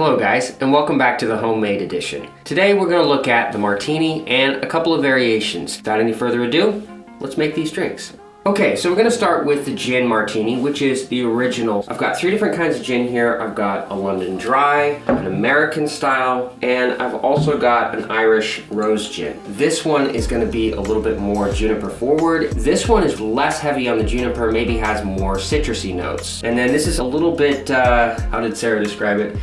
Hello guys, and welcome back to the homemade edition. Today we're going to look at the martini and a couple of variations. Without any further ado, let's make these drinks. Okay, so we're going to start with the gin martini, which is the original. I've got 3 different kinds of gin here. I've got a London Dry, an American style, and I've also got an Irish rose gin. This one is going to be a little bit more juniper forward. This one is less heavy on the juniper, maybe has more citrusy notes. And then this is a little bit, how did Sarah describe it?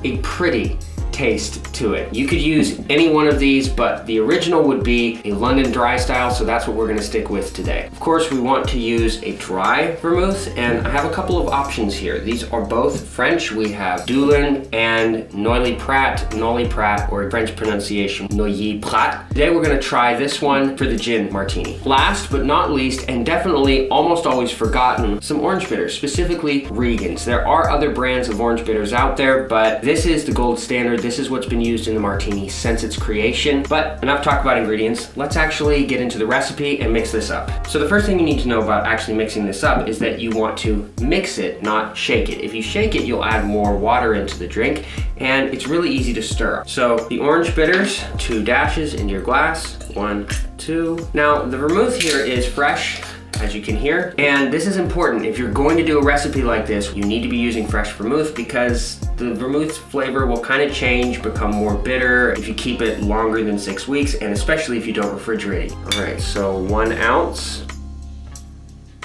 A pretty taste to it. You could use any one of these, but the original would be a London Dry style, so that's what we're going to stick with today. Of course, we want to use a dry vermouth, and I have a couple of options here. These are both French. We have Dulin and Noilly Prat, or French pronunciation, Noilly Prat. Today we're going to try this one for the gin martini. Last but not least, and definitely almost always forgotten, some orange bitters, specifically Reagan's. There are other brands of orange bitters out there, but this is the gold standard. This is what's been used in the martini since its creation. But enough talk about ingredients. Let's actually get into the recipe and mix this up. So the first thing you need to know about actually mixing this up is that you want to mix it, not shake it. If you shake it, you'll add more water into the drink, and it's really easy to stir. So the orange bitters, 2 dashes into your glass. 1, 2. Now the vermouth here is fresh, as you can hear, and this is important. If you're going to do a recipe like this, you need to be using fresh vermouth because the vermouth's flavor will kind of change, become more bitter if you keep it longer than 6 weeks, and especially if you don't refrigerate. All right, so 1 ounce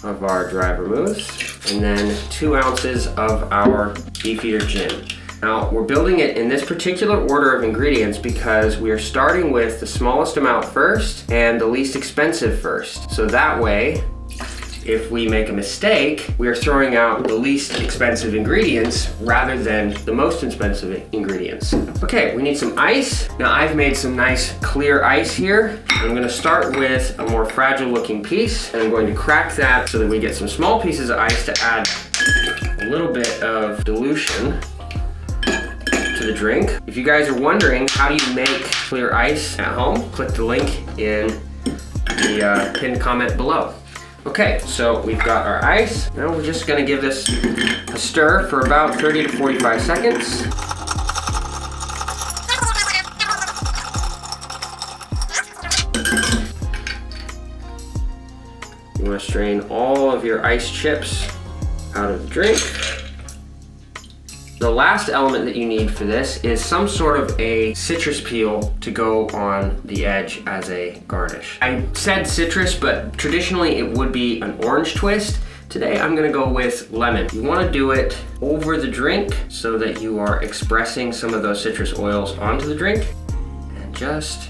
of our dry vermouth, and then 2 ounces of our Beefeater gin. Now, we're building it in this particular order of ingredients because we are starting with the smallest amount first and the least expensive first. So that way, if we make a mistake, we are throwing out the least expensive ingredients rather than the most expensive ingredients. Okay, we need some ice. Now I've made some nice clear ice here. I'm gonna start with a more fragile looking piece, and I'm going to crack that so that we get some small pieces of ice to add a little bit of dilution to the drink. If you guys are wondering how do you make clear ice at home, click the link in the pinned comment below. Okay, so we've got our ice. Now we're just gonna give this a stir for about 30 to 45 seconds. You wanna strain all of your ice chips out of the drink. The last element that you need for this is some sort of a citrus peel to go on the edge as a garnish. I said citrus, but traditionally it would be an orange twist. Today I'm gonna go with lemon. You wanna do it over the drink so that you are expressing some of those citrus oils onto the drink, and just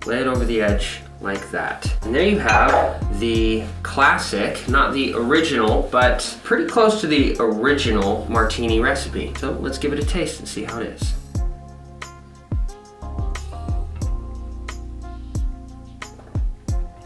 lay it over the edge like that. And there you have the classic, not the original, but pretty close to the original martini recipe. So let's give it a taste and see how it is.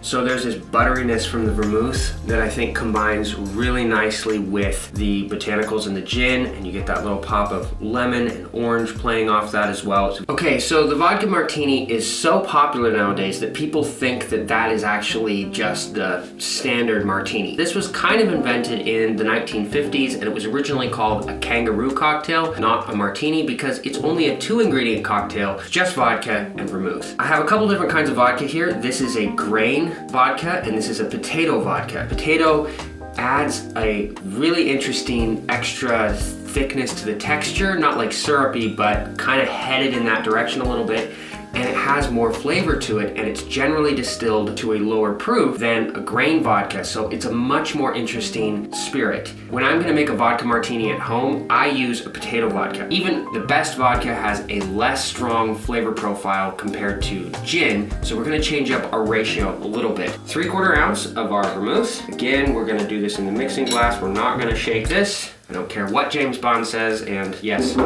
So there's this butteriness from the vermouth that I think combines really nicely with the botanicals in the gin, and you get that little pop of lemon and orange playing off that as well. Okay, so the vodka martini is so popular nowadays that people think that that is actually just the standard martini. This was kind of invented in the 1950s, and it was originally called a kangaroo cocktail, not a martini, because it's only a 2-ingredient cocktail, just vodka and vermouth. I have a couple different kinds of vodka here. This is a grain vodka, and this is a potato vodka. Potato adds a really interesting extra thickness to the texture, not like syrupy, but kind of headed in that direction a little bit. And it has more flavor to it, and it's generally distilled to a lower proof than a grain vodka, so it's a much more interesting spirit. When I'm gonna make a vodka martini at home, I use a potato vodka. Even the best vodka has a less strong flavor profile compared to gin, so we're gonna change up our ratio a little bit. 3/4 ounce of our vermouth. Again, we're gonna do this in the mixing glass. We're not gonna shake this. I don't care what James Bond says, and yes,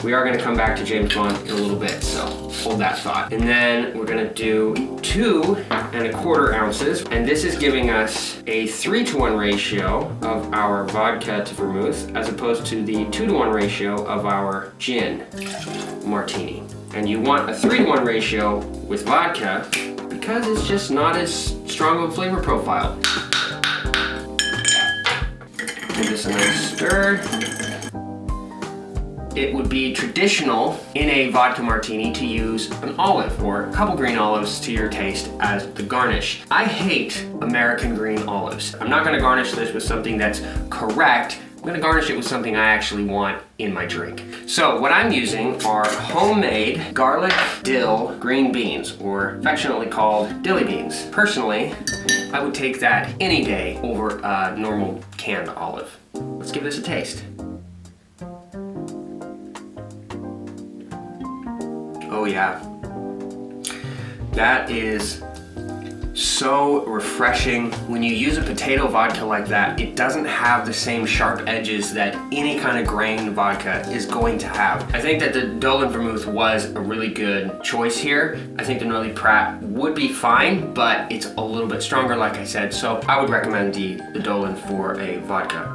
we are gonna come back to James Bond in a little bit, so hold that thought. And then we're gonna do 2¼ ounces, and this is giving us a 3-to-1 ratio of our vodka to vermouth, as opposed to the 2-to-1 ratio of our gin martini. And you want a 3-to-1 ratio with vodka because it's just not as strong of a flavor profile. Give this a nice stir. it would be traditional in a vodka martini to use an olive or a couple green olives to your taste as the garnish. I hate American green olives. I'm not gonna garnish this with something that's correct. I'm gonna garnish it with something I actually want in my drink. So what I'm using are homemade garlic dill green beans, or affectionately called dilly beans. Personally, I would take that any day over a normal canned olive. Let's give this a taste. Oh yeah, that is so refreshing. When you use a potato vodka like that, it doesn't have the same sharp edges that any kind of grain vodka is going to have. I think that the Dry Vermouth was a really good choice here. I think the Noilly Prat would be fine, but it's a little bit stronger, like I said, so I would recommend the Dolan for a vodka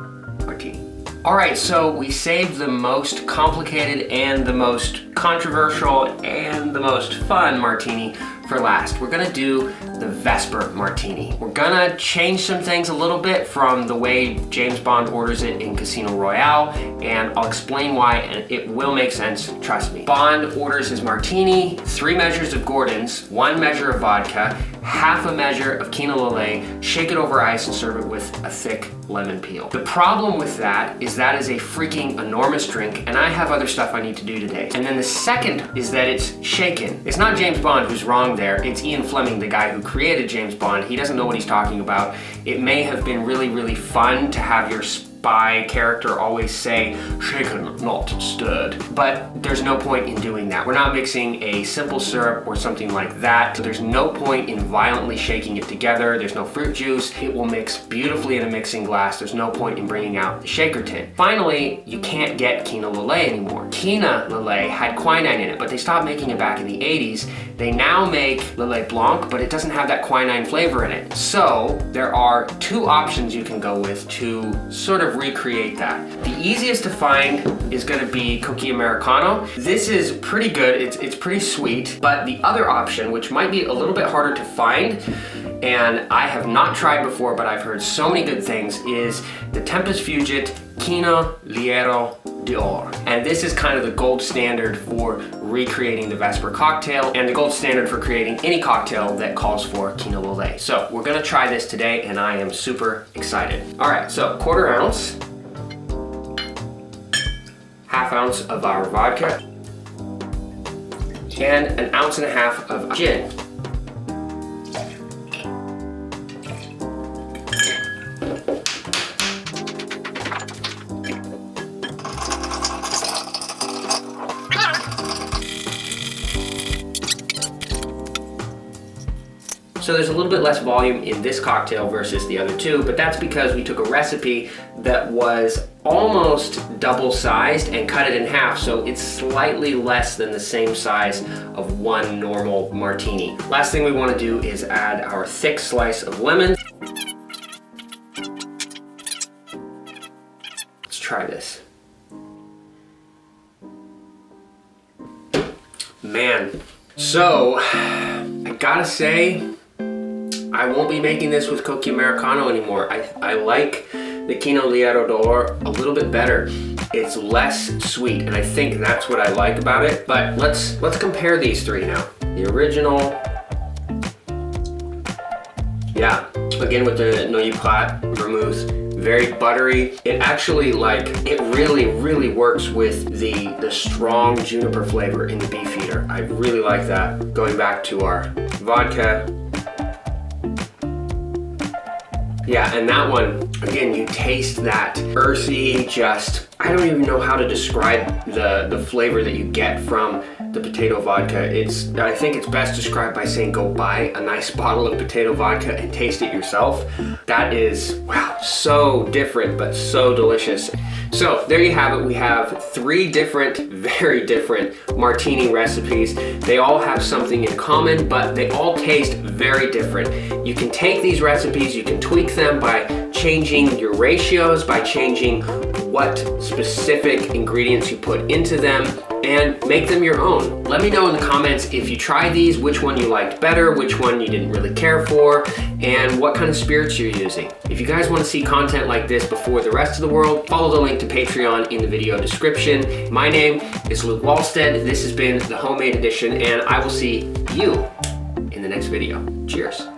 martini. All right, so we saved the most complicated and the most controversial and the most fun martini for last. We're gonna do the Vesper Martini. We're gonna change some things a little bit from the way James Bond orders it in Casino Royale, and I'll explain why, and it will make sense, trust me. Bond orders his martini, 3 measures of Gordon's, 1 measure of vodka, half a measure of Kina Lillet, shake it over ice and serve it with a thick lemon peel. The problem with that is a freaking enormous drink, and I have other stuff I need to do today. And then the second is that it's shaken. It's not James Bond who's wrong there, it's Ian Fleming, the guy who created James Bond. He doesn't know what he's talking about. It may have been really, really fun to have your spy character always say, shaken, not stirred. But there's no point in doing that. We're not mixing a simple syrup or something like that. So there's no point in violently shaking it together. There's no fruit juice. It will mix beautifully in a mixing glass. There's no point in bringing out the shaker tin. Finally, you can't get Kina Lillet anymore. Kina Lillet had quinine in it, but they stopped making it back in the 80s. They now make Lillet Blanc, but it doesn't have that quinine flavor in it. So there are 2 options you can go with to sort of recreate that. The easiest to find is gonna be Cookie Americano. This is pretty good, it's pretty sweet, but the other option, which might be a little bit harder to find, and I have not tried before, but I've heard so many good things, is the Tempus Fugit Kina Liero d'Or. And this is kind of the gold standard for recreating the Vesper cocktail and the gold standard for creating any cocktail that calls for Kina Lillet. So we're gonna try this today and I am super excited. All right, so 1/4 ounce, 1/2 ounce of our vodka, and 1.5 ounces of gin. So there's a little bit less volume in this cocktail versus the other 2, but that's because we took a recipe that was almost double sized and cut it in half, so it's slightly less than the same size of 1 normal martini. Last thing we want to do is add our thick slice of lemon. Let's try this. Man, so I gotta say, I won't be making this with Cookie Americano anymore. I like the Kina Liero d'Or a little bit better. It's less sweet, and I think that's what I like about it. But let's compare these 3 now. The original, yeah, again with the Noilly Prat Vermouth, very buttery. It actually it really works with the strong juniper flavor in the Beefeater. I really like that. Going back to our vodka. Yeah, and that one, again, you taste that earthy, I don't even know how to describe the flavor that you get from the potato vodka. I think it's best described by saying go buy a nice bottle of potato vodka and taste it yourself. That is, wow, so different, but so delicious. So there you have it. We have 3 different, very different martini recipes. They all have something in common, but they all taste very different. You can take these recipes, you can tweak them by changing your ratios, by changing what specific ingredients you put into them, and make them your own. Let me know in the comments if you tried these, which one you liked better, which one you didn't really care for, and what kind of spirits you're using. If you guys want to see content like this before the rest of the world, follow the link to Patreon in the video description. My name is Luke Wallstead. This has been the Homemade Edition, and I will see you in the next video. Cheers.